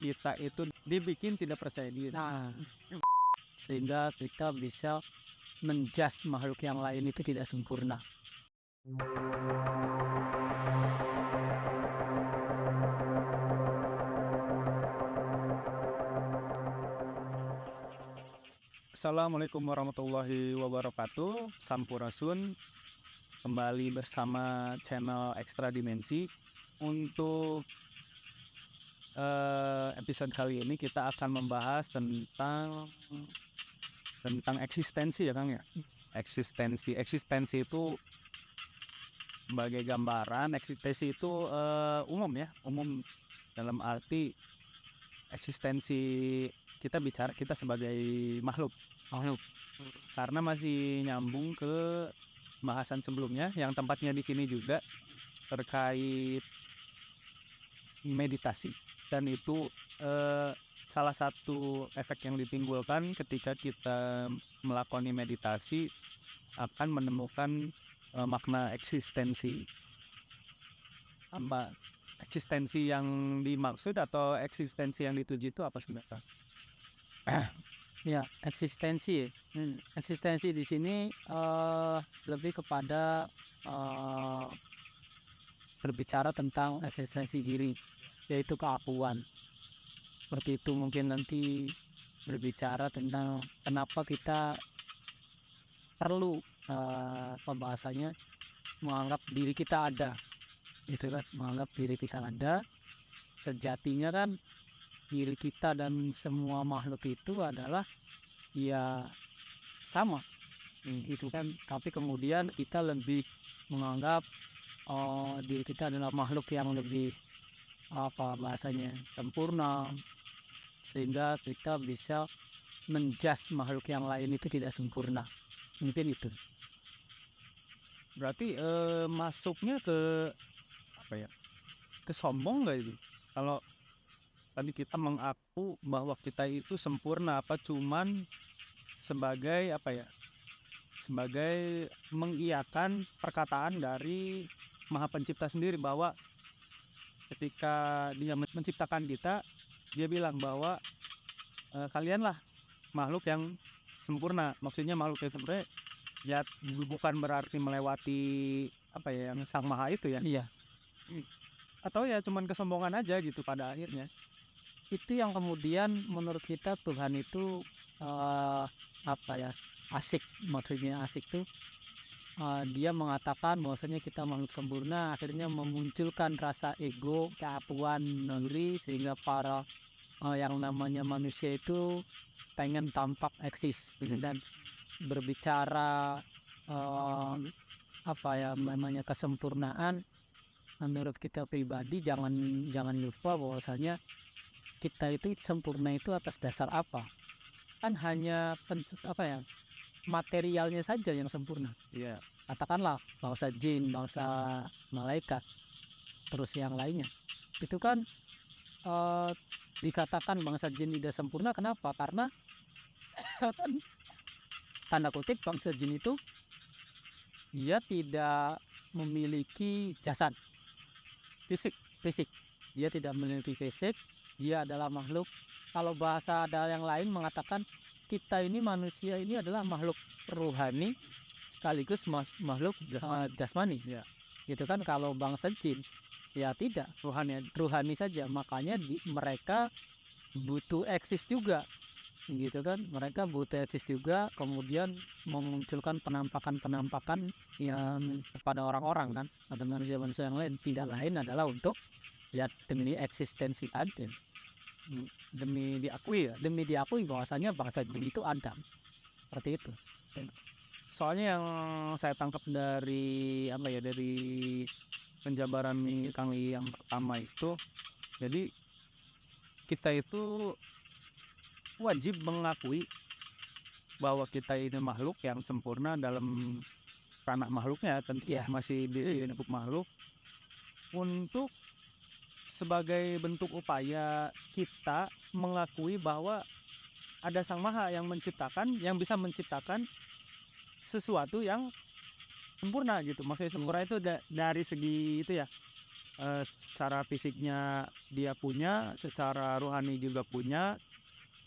kita itu dibikin tidak percaya diri. Nah, sehingga kita bisa menjudge makhluk yang lain itu tidak sempurna. Assalamualaikum warahmatullahi wabarakatuh. Sampurasun, kembali bersama channel Ekstra Dimensi. Untuk episode kali ini kita akan membahas tentang eksistensi ya Kang ya. Eksistensi itu sebagai gambaran. Eksistensi itu umum ya, umum dalam arti eksistensi kita sebagai makhluk. Karena masih nyambung ke bahasan sebelumnya yang tempatnya di sini juga terkait meditasi, dan itu salah satu efek yang ditimbulkan ketika kita melakukan meditasi akan menemukan makna eksistensi. Apa eksistensi yang dimaksud atau eksistensi yang dituju itu apa sebenarnya? Ya, eksistensi. Eksistensi di sini lebih kepada berbicara tentang eksistensi diri, yaitu keakuan. Seperti itu mungkin nanti berbicara tentang kenapa kita perlu pembahasannya menganggap diri kita ada, gitu kan? Menganggap diri kita ada. Sejatinya kan diri kita dan semua makhluk itu adalah ya sama, gitu kan. Tapi kemudian kita lebih menganggap diri kita adalah makhluk yang lebih bahasanya sempurna, sehingga kita bisa menjudge makhluk yang lain itu tidak sempurna. Mungkin itu. Berarti masuknya ke apa ya? Ke sombong nggak itu? Kalau tadi kita mengaku bahwa kita itu sempurna, apa cuman sebagai apa ya? Sebagai mengiyakan perkataan dari Maha Pencipta sendiri, bahwa ketika Dia menciptakan kita, Dia bilang bahwa kalianlah makhluk yang sempurna. Maksudnya makhluk yang sempurna ya bukan berarti melewati apa ya, yang Sang Maha itu ya. Iya, Atau ya cuman kesombongan aja gitu pada akhirnya. itu yang kemudian menurut kita Tuhan itu asik. Maksudnya asik tuh dia mengatakan bahwasanya kita makhluk sempurna, akhirnya memunculkan rasa ego, keakuan diri, sehingga para yang namanya manusia itu pengen tampak eksis, dan berbicara namanya kesempurnaan. Menurut kita pribadi jangan lupa bahwasanya kita itu sempurna itu atas dasar apa? Kan hanya materialnya saja yang sempurna. Iya. Katakanlah bangsa jin, bangsa malaikat, terus yang lainnya. Itu kan dikatakan bangsa jin tidak sempurna. Kenapa? Karena kan tanda kutip bangsa jin itu dia tidak memiliki jasad fisik. Dia tidak memiliki fisik. Dia adalah makhluk, kalau bahasa ada yang lain mengatakan kita ini manusia ini adalah makhluk rohani sekaligus makhluk jasmani. Ya. Gitu kan. Kalau bangsa jin ya tidak, rohani saja. Makanya mereka butuh eksis juga, gitu kan. Mereka butuh eksis juga, kemudian memunculkan penampakan yang kepada orang-orang kan, atau manusia-manusia yang lain. Tidak lain adalah untuk ya demi eksistensi ada, Demi diakui bahwasanya bangsa jin itu ada. Seperti itu. Soalnya yang saya tangkap dari dari penjabaran Kang Li yang pertama itu, jadi kita itu wajib mengakui bahwa kita ini makhluk yang sempurna dalam ranah makhluknya, tentu masih dilingkup makhluk, untuk sebagai bentuk upaya kita mengakui bahwa ada Sang Maha yang bisa menciptakan sesuatu yang sempurna gitu. Maksudnya sempurna itu dari segi itu ya, secara fisiknya dia punya, secara rohani juga punya,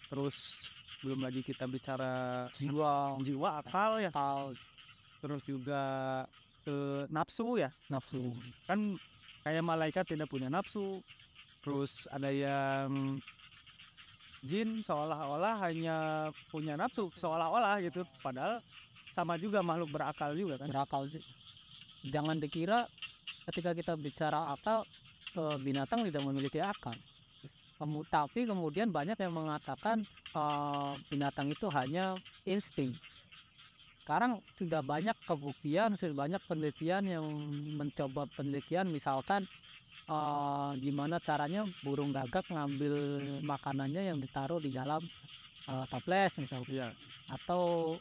terus belum lagi kita bicara jiwa, akal ya, Akal, terus juga nafsu ya. nafsu. Kan kayak malaikat tidak punya nafsu, terus ada yang jin seolah-olah hanya punya nafsu, seolah-olah gitu, padahal sama juga makhluk berakal juga kan. Berakal sih. Jangan dikira ketika kita bicara akal, binatang tidak memiliki akal. Tapi kemudian banyak yang mengatakan binatang itu hanya insting. Sekarang sudah banyak kebuktian, sudah banyak penelitian yang mencoba penelitian, misalkan gimana caranya burung gagak ngambil makanannya yang ditaruh di dalam toples misalnya, Iya, atau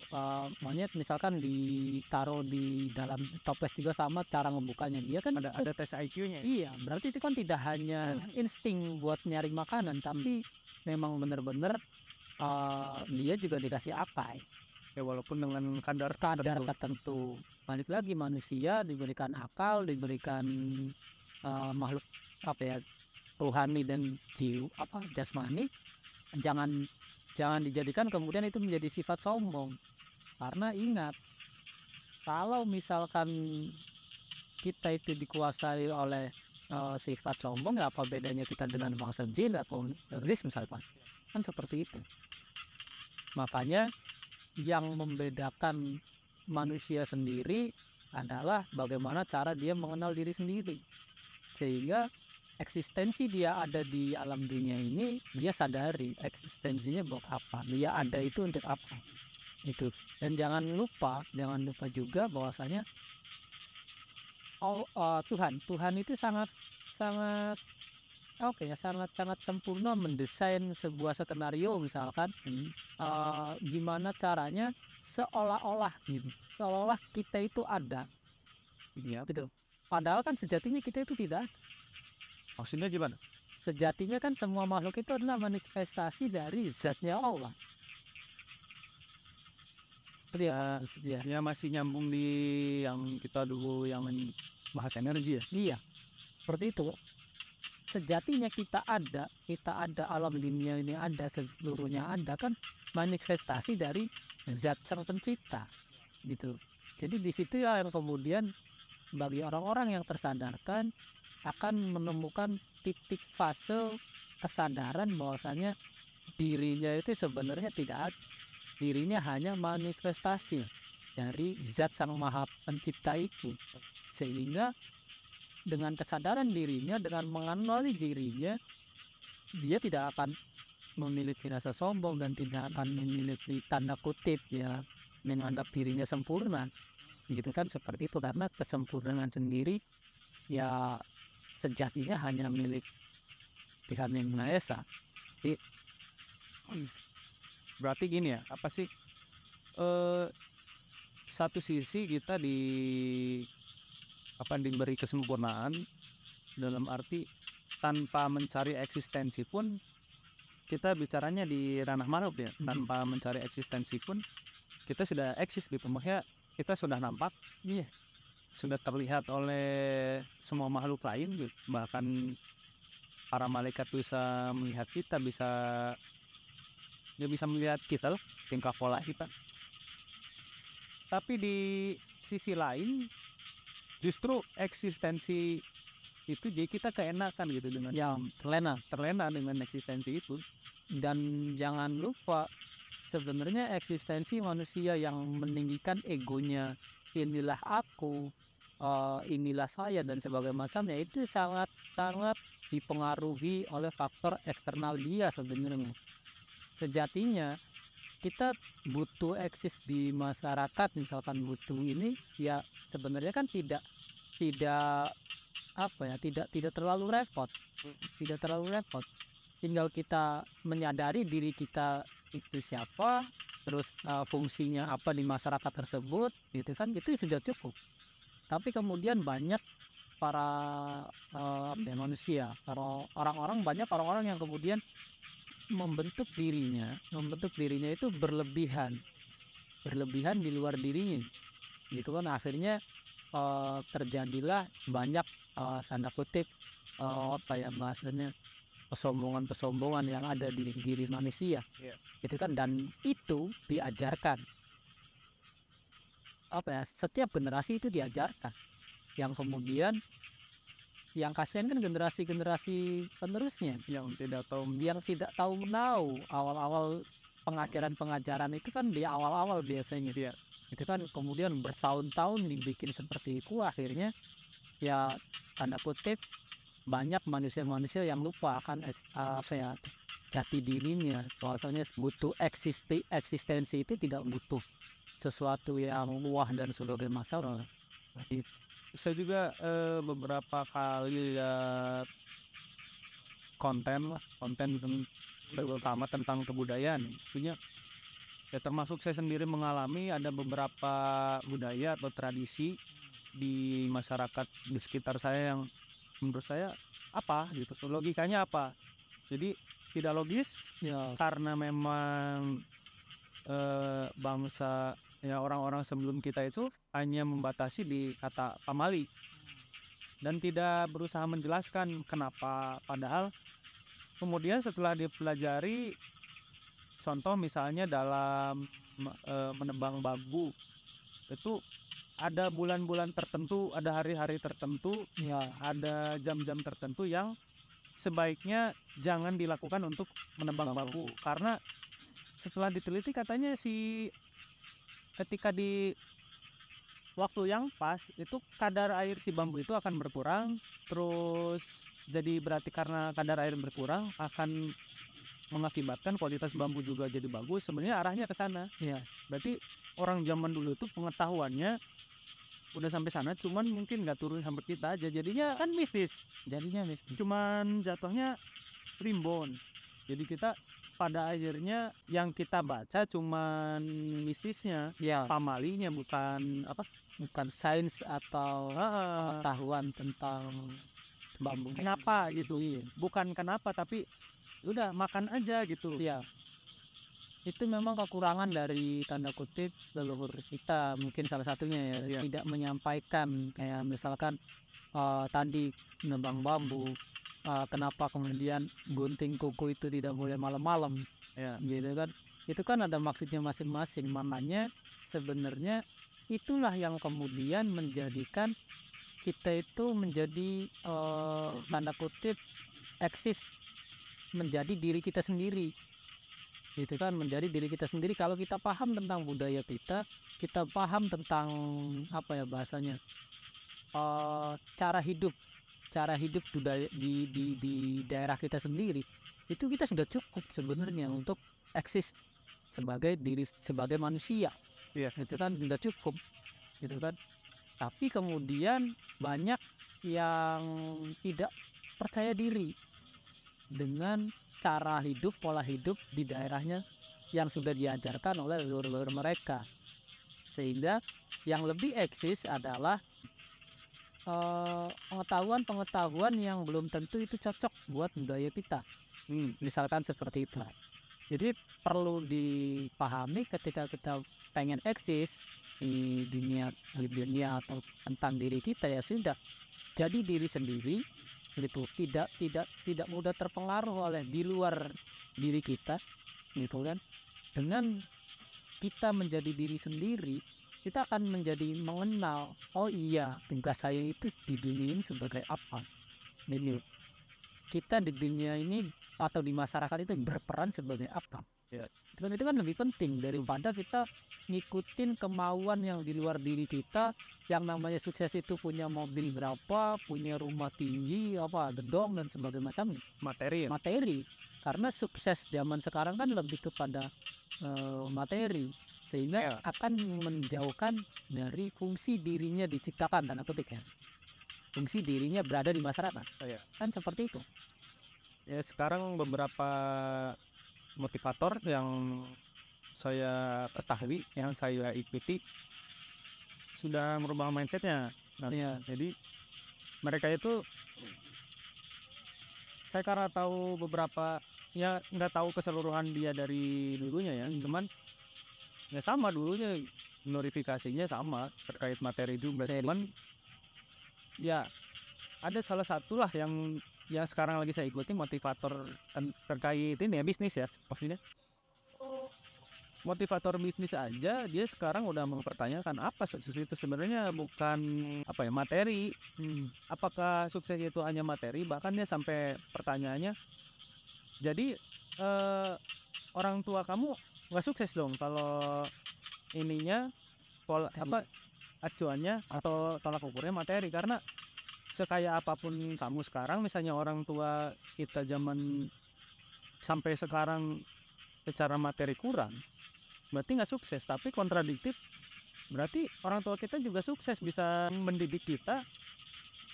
monyet misalkan ditaruh di dalam toples juga sama cara ngebukanya dia kan. ada tes IQ-nya. Iya, berarti itu kan tidak hanya insting buat nyari makanan, tapi memang benar-benar dia juga dikasih apa Ya walaupun dengan kadar kadar tertentu. tertentu. Balik lagi, manusia diberikan akal, diberikan makhluk apa ya, rohani dan jiwa jasmani. Jangan dijadikan kemudian itu menjadi sifat sombong. Karena ingat, kalau misalkan kita itu dikuasai oleh sifat sombong, ya apa bedanya kita dengan bangsa jin atau iblis misalkan, kan seperti itu. Makanya yang membedakan manusia sendiri adalah bagaimana cara dia mengenal diri sendiri, sehingga eksistensi dia ada di alam dunia ini, dia sadari eksistensinya buat apa, dia ada itu untuk apa itu. Dan jangan lupa juga bahwasanya Tuhan itu sangat sangat sempurna mendesain sebuah skenario misalkan, gimana caranya seolah-olah kita itu ada Iya. gitu. Padahal kan sejatinya kita itu tidak. Maksudnya gimana? Sejatinya kan semua makhluk itu adalah manifestasi dari zatnya Allah. Ya masih nyambung di yang kita dulu yang bahas energi ya. Iya, seperti itu. Sejatinya kita ada alam dunia ini ada, seluruhnya ada, kan manifestasi dari zat sang pencipta gitu. Jadi di situ ya yang kemudian bagi orang-orang yang tersadarkan akan menemukan titik fase kesadaran bahwasanya dirinya itu sebenarnya tidak ada, dirinya hanya manifestasi dari zat sang maha pencipta itu. Sehingga dengan kesadaran dirinya, dengan mengenali dirinya, dia tidak akan memiliki rasa sombong dan tidak akan memiliki tanda kutip ya menganggap dirinya sempurna gitu kan, seperti itu. Karena kesempurnaan sendiri ya sejatinya hanya milik Tuhan Yang Maha Esa. Berarti gini ya, apa sih, satu sisi kita diberi kesempurnaan dalam arti tanpa mencari eksistensi pun, kita bicaranya di ranah makhluk ya, tanpa mencari eksistensi pun kita sudah eksis gitu, maksudnya kita sudah nampak, sudah terlihat oleh semua makhluk lain gitu. Bahkan para malaikat bisa melihat kita, dia bisa melihat kita loh, tingkah pola kita. Tapi di sisi lain justru eksistensi itu jadi kita keenakan gitu dengan yang terlena dengan eksistensi itu. Dan jangan lupa sebenarnya eksistensi manusia yang meninggikan egonya, inilah aku, inilah saya dan sebagainya macamnya, itu sangat dipengaruhi oleh faktor eksternal dia sebenarnya. Sejatinya kita butuh eksis di masyarakat, misalkan butuh ini ya sebenarnya kan tidak terlalu repot, tinggal kita menyadari diri kita itu siapa, terus fungsinya apa di masyarakat tersebut gitu kan, itu sudah cukup. Tapi kemudian banyak para manusia, banyak orang-orang yang kemudian membentuk dirinya itu berlebihan di luar dirinya gitu kan. Akhirnya terjadilah banyak tanda kutip apa ya bahasanya, kesombongan-kesombongan yang ada di diri manusia. Iya. Gitu kan, dan itu diajarkan. Apa ya, setiap generasi itu diajarkan. Yang kemudian yang kasihan kan generasi-generasi penerusnya Yang tidak tahu yang tidak tahu menahu. Awal-awal pengajaran-pengajaran itu kan di awal-awal biasanya. Iya. Itu kan kemudian bertahun-tahun dibikin seperti itu, akhirnya ya tanda kutip banyak manusia-manusia yang lupa akan apa ya, jati dirinya, bahwasanya butuh eksistensi itu tidak butuh sesuatu yang wah dan sebagainya masalah. Jadi, saya juga beberapa kali lihat konten terutama tentang kebudayaan punya ya, termasuk saya sendiri mengalami ada beberapa budaya atau tradisi di masyarakat di sekitar saya yang menurut saya apa gitu, logikanya apa, jadi tidak logis ya karena memang bangsa ya orang-orang sebelum kita itu hanya membatasi di kata pamali dan tidak berusaha menjelaskan kenapa, padahal kemudian setelah dipelajari, contoh misalnya dalam menebang bambu itu ada bulan-bulan tertentu, ada hari-hari tertentu, ya ada jam-jam tertentu yang sebaiknya jangan dilakukan untuk menebang bambu, karena setelah diteliti katanya ketika di waktu yang pas itu kadar air si bambu itu akan berkurang, terus jadi berarti karena kadar air berkurang akan mengakibatkan kualitas bambu juga jadi bagus. Sebenarnya arahnya ke sana. ya Berarti orang zaman dulu itu pengetahuannya udah sampai sana, cuman mungkin nggak turun sampai kita aja. Jadinya kan mistis. jadinya mistis. Cuman jatuhnya primbon. Jadi kita pada akhirnya yang kita baca cuman mistisnya, Ya pamalinya, bukan apa? bukan sains atau pengetahuan tentang bambu. Kenapa gitu? Iya. Bukan kenapa, tapi udah makan aja gitu. Iya. Itu memang kekurangan dari tanda kutip leluhur kita, mungkin salah satunya ya, Iya. tidak menyampaikan kayak misalkan tadi menebang bambu, kenapa kemudian gunting kuku itu tidak boleh malam-malam, Ya. gitu kan. Itu kan ada maksudnya masing-masing, makanya sebenarnya itulah yang kemudian menjadikan kita itu menjadi tanda kutip eksis, menjadi diri kita sendiri, gitu kan, menjadi diri kita sendiri. Kalau kita paham tentang budaya kita paham tentang apa ya bahasanya, cara hidup budaya di daerah kita sendiri, itu kita sudah cukup sebenarnya untuk eksis sebagai manusia. Iya. Itu kan sudah cukup, gitu kan. Tapi kemudian banyak yang tidak percaya diri dengan cara hidup, pola hidup di daerahnya yang sudah diajarkan oleh leluhur mereka, sehingga yang lebih eksis adalah pengetahuan yang belum tentu itu cocok buat budaya kita, misalkan seperti itu. Jadi perlu dipahami ketika kita pengen eksis di dunia atau tentang diri kita, ya sudah jadi diri sendiri gitu, tidak mudah terpengaruh oleh di luar diri kita, gitu kan. Dengan kita menjadi diri sendiri, kita akan menjadi mengenal, oh iya tugas saya itu di dunia ini sebagai apa, ini kita di dunia ini atau di masyarakat itu berperan sebagai apa. Ya. Itu kan lebih penting daripada kita ngikutin kemauan yang di luar diri kita. Yang namanya sukses itu punya mobil berapa, punya rumah tinggi, apa gedong dan sebagainya macam Materi. Karena sukses zaman sekarang kan lebih kepada materi, sehingga akan menjauhkan dari fungsi dirinya diciptakan, tanda kutip ya, fungsi dirinya berada di masyarakat. Kan seperti itu ya. Sekarang beberapa motivator yang saya ketahui, yang saya ikuti sudah merubah mindsetnya. Jadi mereka itu, saya karena tahu beberapa, ya nggak tahu keseluruhan dia dari dulunya ya, cuman ya sama dulunya glorifikasinya sama terkait materi juga, cuman ya ada salah satu lah yang yang sekarang lagi saya ikuti motivator terkait ini ya bisnis ya, maksudnya motivator bisnis aja dia sekarang udah mempertanyakan apa sukses itu sebenarnya bukan apa ya materi. Apakah sukses itu hanya materi? Bahkan dia sampai pertanyaannya, jadi orang tua kamu nggak sukses dong kalau ininya apa acuannya atau tolak ukurnya materi, karena sekaya apapun kamu sekarang, misalnya orang tua kita zaman sampai sekarang secara materi kurang, berarti nggak sukses. Tapi kontradiktif, berarti orang tua kita juga sukses, bisa mendidik kita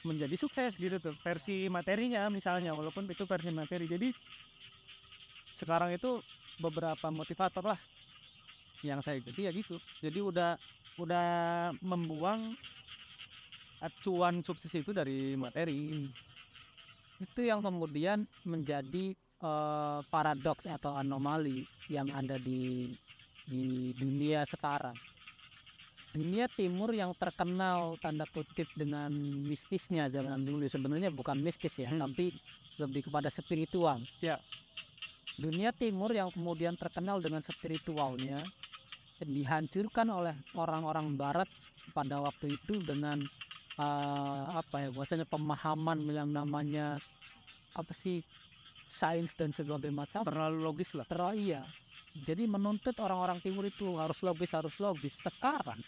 menjadi sukses gitu tuh versi materinya misalnya, walaupun itu versi materi. Jadi sekarang itu beberapa motivator lah yang saya ikuti ya gitu. Jadi udah membuang acuan sukses itu dari materi. Itu yang kemudian menjadi paradoks atau anomali yang ada di dunia sekarang. Dunia timur yang terkenal tanda kutip dengan mistisnya zaman dulu, sebenarnya bukan mistis ya, tapi lebih kepada spiritual. Ya. Dunia timur yang kemudian terkenal dengan spiritualnya dihancurkan oleh orang-orang barat pada waktu itu dengan bahwasanya pemahaman yang namanya apa sih sains dan segala macam, terlalu logis lah. Iya. Jadi menuntut orang-orang timur itu harus logis. Sekarang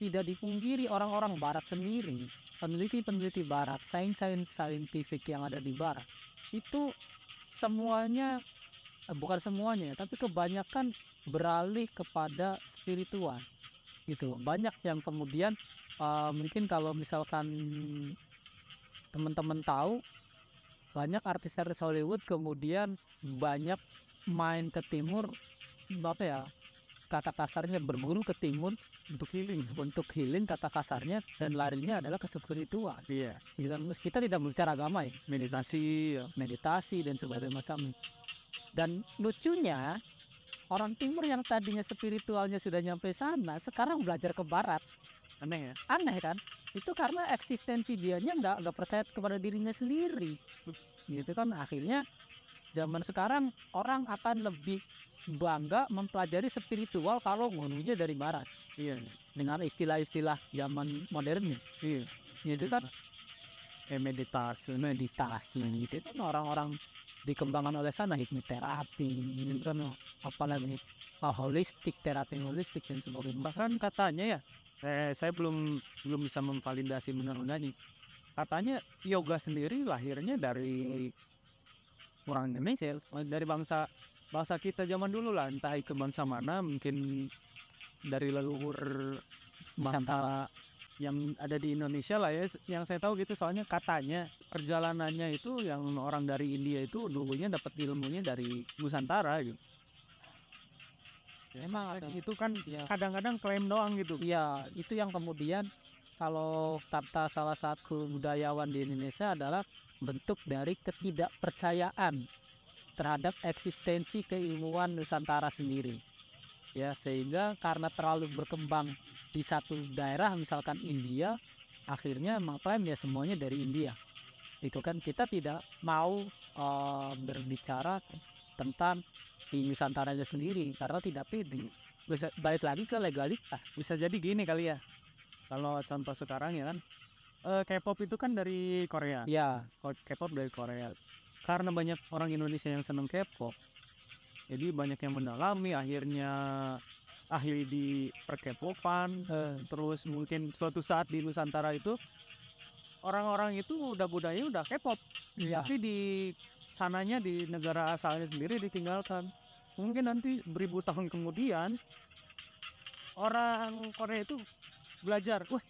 tidak dipungkiri orang-orang barat sendiri, peneliti barat, saintifik yang ada di barat itu semuanya, bukan semuanya tapi kebanyakan beralih kepada spiritual gitu. Banyak yang kemudian mungkin kalau misalkan teman-teman tahu, banyak artis-artis Hollywood kemudian banyak main ke timur, kata kasarnya berburu ke timur untuk healing kata kasarnya, dan larinya adalah ke spiritual. Iya. Kita tidak berbicara agama ya, meditasi dan sebagainya macam. Dan lucunya orang timur yang tadinya spiritualnya sudah nyampe sana, sekarang belajar ke barat. Aneh ya? Aneh kan? Itu karena eksistensi dianya nggak percaya kepada dirinya sendiri. Gitu kan, akhirnya zaman sekarang orang akan lebih bangga mempelajari spiritual kalau ngurunya dari barat. Iya. Dengan istilah-istilah zaman modernnya. Iya. Itu kan meditasi gitu kan orang-orang dikembangkan oleh sana, hipnoterapi, gitu kan, apalagi terapi holistik dan sebagainya. Bahkan katanya ya, saya belum bisa memvalidasi benar-benar nih. Katanya yoga sendiri lahirnya dari orang Indonesia, dari bangsa kita zaman dulu lah, entah itu bangsa mana, mungkin dari leluhur bangsa yang ada di Indonesia lah ya, yang saya tahu gitu. Soalnya katanya perjalanannya itu yang orang dari India itu dulunya dapat ilmunya dari Nusantara gitu. Emang itu kan ya, kadang-kadang klaim doang gitu. Iya, itu yang kemudian kalau kata salah satu budayawan di Indonesia adalah bentuk dari ketidakpercayaan terhadap eksistensi keilmuan Nusantara sendiri. Ya, sehingga karena terlalu berkembang di satu daerah, misalkan India, akhirnya mengklaim ya semuanya dari India. Itu kan kita tidak mau berbicara tentang di Nusantaranya sendiri karena tidak pede. Bisa balik lagi ke legalitas. Bisa jadi gini kali ya, kalau contoh sekarang ya kan, K-pop itu kan dari Korea. Ya, K-pop dari Korea. Karena banyak orang Indonesia yang seneng K-pop, jadi banyak yang mendalami, akhirnya ahli di per-K-popan. Terus mungkin suatu saat di Nusantara itu orang-orang itu udah budaya udah K-pop, tapi di sananya, di negara asalnya sendiri ditinggalkan. Mungkin nanti beribu tahun kemudian orang Korea itu belajar, wah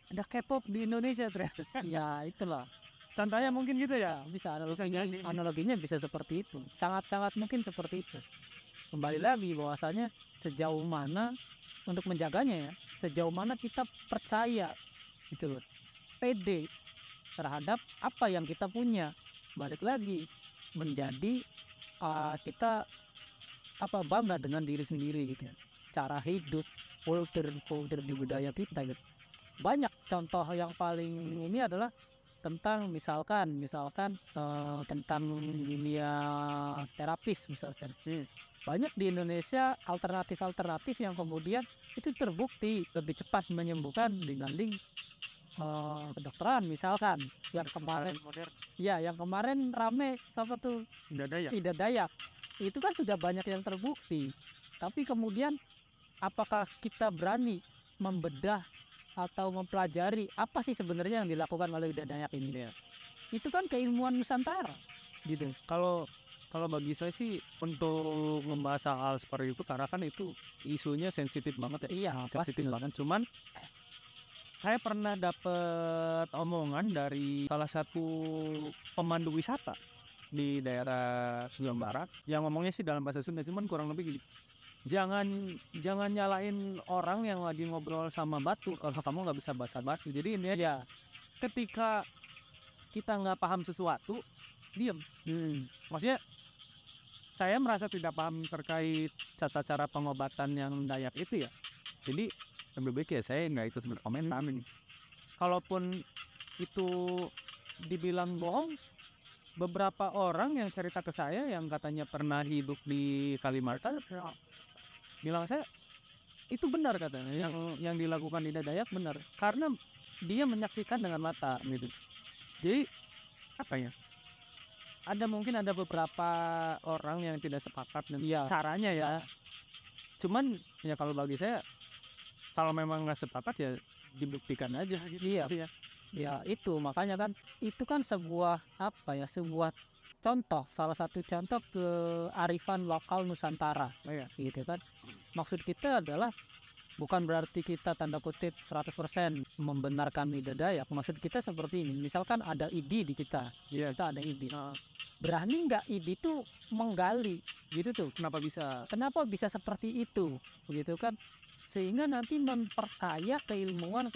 ada K-pop di Indonesia ternyata. Ya itulah. Contohnya mungkin gitu ya. Bisa analoginya bisa seperti itu. Sangat-sangat mungkin seperti itu. Kembali lagi bahwasanya sejauh mana untuk menjaganya ya, sejauh mana kita percaya gitu loh, pede terhadap apa yang kita punya. Balik lagi menjadi kita bangga dengan diri sendiri gitu ya. Cara hidup, kultur di budaya kita gitu. Banyak contoh yang paling ini adalah tentang misalkan tentang dunia terapis misalkan. Banyak di Indonesia alternatif-alternatif yang kemudian itu terbukti lebih cepat menyembuhkan dibanding kedokteran misalkan. Yang kemarin modern yang kemarin rame siapa tuh? udah ada ya. Ida Dayak. Itu kan sudah banyak yang terbukti. Tapi kemudian apakah kita berani membedah atau mempelajari apa sih sebenarnya yang dilakukan oleh Ida Dayak ini? Itu kan keilmuan Nusantara gitu. Kalau bagi saya sih untuk membahas hal seperti itu karena kan itu isunya sensitif banget ya. Iya, Sensitif pasti. banget. Cuman saya pernah dapat omongan dari salah satu pemandu wisata di daerah Sunda Barat yang ngomongnya sih dalam bahasa Sunda, cuman kurang lebih gini. Jangan nyalain orang yang lagi ngobrol sama batu kalau kamu nggak bisa bahasa batu. Jadi ini Ya. ketika kita nggak paham sesuatu, diem. Maksudnya saya merasa tidak paham terkait cara pengobatan yang Dayak itu ya. Jadi lebih baik ya saya nggak ikut berkomentar ini. Kalaupun itu dibilang bohong, beberapa orang yang cerita ke saya yang katanya pernah hidup di Kalimantan bilang saya itu benar katanya yang dilakukan di Dayak benar karena dia menyaksikan dengan mata gitu. Jadi apa ya? Mungkin ada beberapa orang yang tidak sepakat dengan caranya ya. Cuman ya kalau bagi saya kalau memang nggak sepakat ya dibuktikan aja gitu. Iya. Ya. Ya itu makanya kan itu kan sebuah sebuah contoh, salah satu contoh kearifan lokal Nusantara gitu kan. Maksud kita adalah bukan berarti kita tanda kutip 100% membenarkan Ida Dayak. Maksud kita seperti ini, misalkan ada ide di kita, kita ada ide. Berani nggak ide itu menggali gitu tuh, kenapa bisa seperti itu begitu kan, sehingga nanti memperkaya keilmuan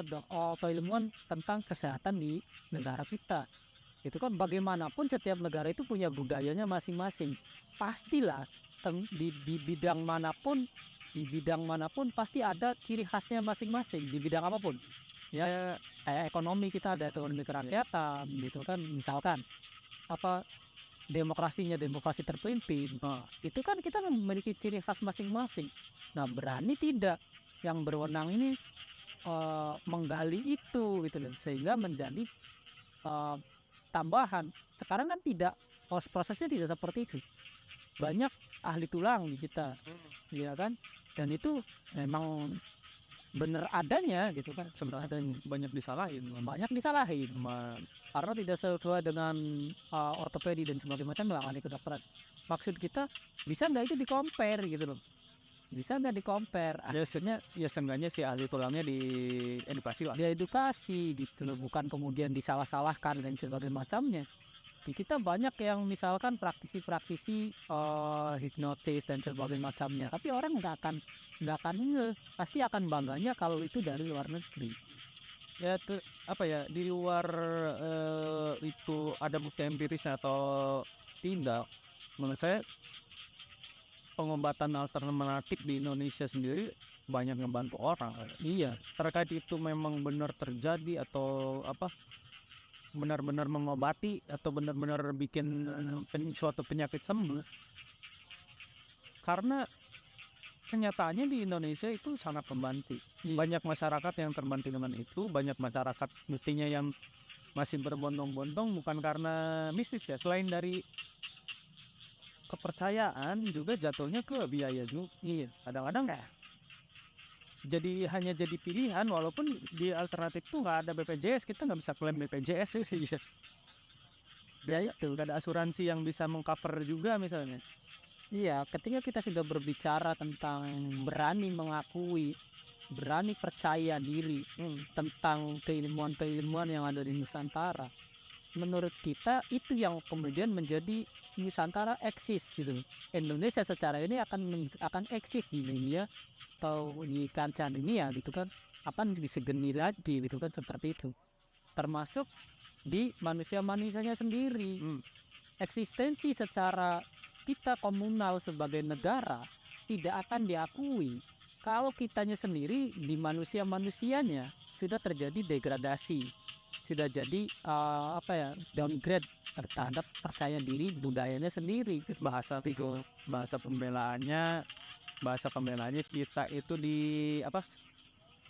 tentang kesehatan di negara kita. Itu kan bagaimanapun setiap negara itu punya budayanya masing-masing. Pastilah di bidang manapun pasti ada ciri khasnya masing-masing di bidang apapun. Ya kayak ekonomi kita ada ekonomi kerakyatan gitu kan, misalkan demokrasi terpimpin. Itu kan kita memiliki ciri khas masing-masing. Nah, berani tidak yang berwenang ini menggali itu gitu loh, sehingga menjadi tambahan. Sekarang kan tidak, prosesnya tidak seperti itu. Banyak ahli tulang di kita, ya kan? Dan itu memang benar adanya gitu kan, adanya. Banyak disalahin Karena tidak sesuai dengan ortopedi dan sebagainya macam menangani kedokteran. Maksud kita bisa nggak itu di-compare gitu loh. Bisa nggak di-compare? Akhirnya ya seenggaknya si ahli tulangnya diedukasi lah. Diedukasi gitu loh, bukan kemudian disalah-salahkan dan sebagainya macamnya. Di kita banyak yang misalkan praktisi hipnotis dan sebagainya macamnya, tapi orang nggak akan pasti akan bangganya kalau itu dari luar negeri. Ya tuh di luar itu ada bukti empiris atau tidak, menurut saya pengobatan alternatif di Indonesia sendiri banyak membantu orang. Iya. Terkait itu memang benar terjadi atau benar-benar mengobati atau benar-benar bikin suatu penyakit sembuh. Karena kenyataannya di Indonesia itu sangat membantu. Banyak masyarakat yang terbantu dengan itu, banyak masyarakat buktinya yang masih berbondong-bondong bukan karena mistis ya, selain dari kepercayaan juga jatuhnya ke biaya juga. Iya. Kadang-kadang hanya jadi pilihan, walaupun di alternatif tuh nggak ada BPJS, kita nggak bisa klaim BPJS sih. Ya itu nggak ada asuransi yang bisa mengcover juga misalnya. Iya, ketika kita sudah berbicara tentang berani mengakui, berani percaya diri tentang keilmuan yang ada di Nusantara, menurut kita itu yang kemudian menjadi Nusantara eksis gitu. Indonesia secara ini akan eksis di dunia atau di kancah dunia gitu kan, akan disegeni lagi gitu kan, seperti itu. Termasuk di manusianya sendiri. Eksistensi secara kita komunal sebagai negara tidak akan diakui kalau kitanya sendiri di manusianya sudah terjadi degradasi. sudah jadi apa ya, downgrade terhadap percaya diri budayanya sendiri. Bahasa itu, bahasa pembelaannya kita itu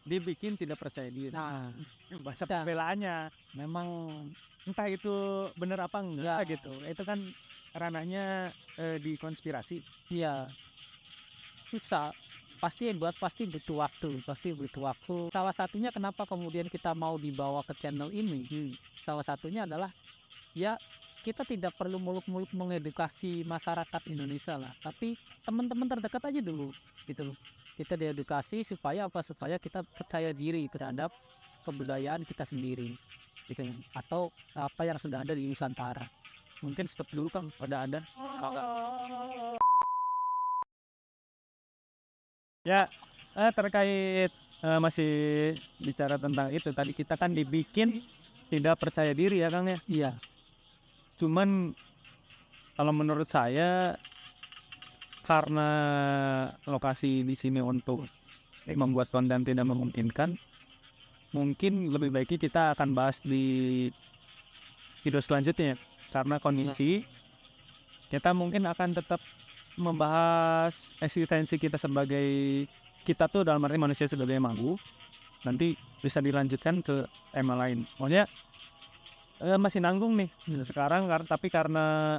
dibikin tidak percaya diri. Nah, Bahasa ya pembelaannya, memang entah itu bener apa enggak ya gitu. Itu kan ranahnya di konspirasi. iya susah. Pasti butuh waktu. Salah satunya kenapa kemudian kita mau dibawa ke channel ini, salah satunya adalah ya kita tidak perlu muluk-muluk mengedukasi masyarakat Indonesia lah, tapi teman-teman terdekat aja dulu gitu loh. Kita diedukasi supaya apa? Supaya kita percaya diri terhadap kebudayaan kita sendiri gitu ya. Atau apa yang sudah ada di Nusantara. Mungkin stop dulu Kang, ada. Ya, terkait masih bicara tentang itu tadi, kita kan dibikin tidak percaya diri ya Kang ya. Iya, Cuman kalau menurut saya karena lokasi di sini untuk membuat konten tidak memungkinkan, mungkin lebih baiknya kita akan bahas di video selanjutnya. Karena kondisi kita mungkin akan tetap membahas eksistensi kita tuh dalam arti manusia sebagai makhluk. Nanti bisa dilanjutkan ke tema lain. Pokoknya masih nanggung nih sekarang, tapi karena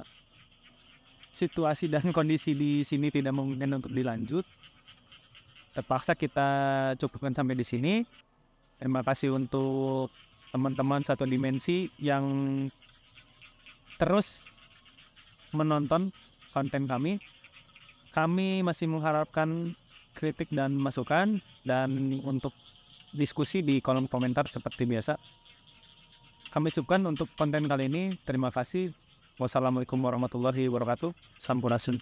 situasi dan kondisi di sini tidak memungkinkan untuk dilanjut, terpaksa kita cukupkan sampai di sini. Terima kasih untuk teman-teman satu dimensi yang terus menonton konten kami. Kami masih mengharapkan kritik dan masukan, dan untuk diskusi di kolom komentar seperti biasa. Kami cukupkan untuk konten kali ini. Terima kasih. Wassalamualaikum warahmatullahi wabarakatuh. Sampurasun.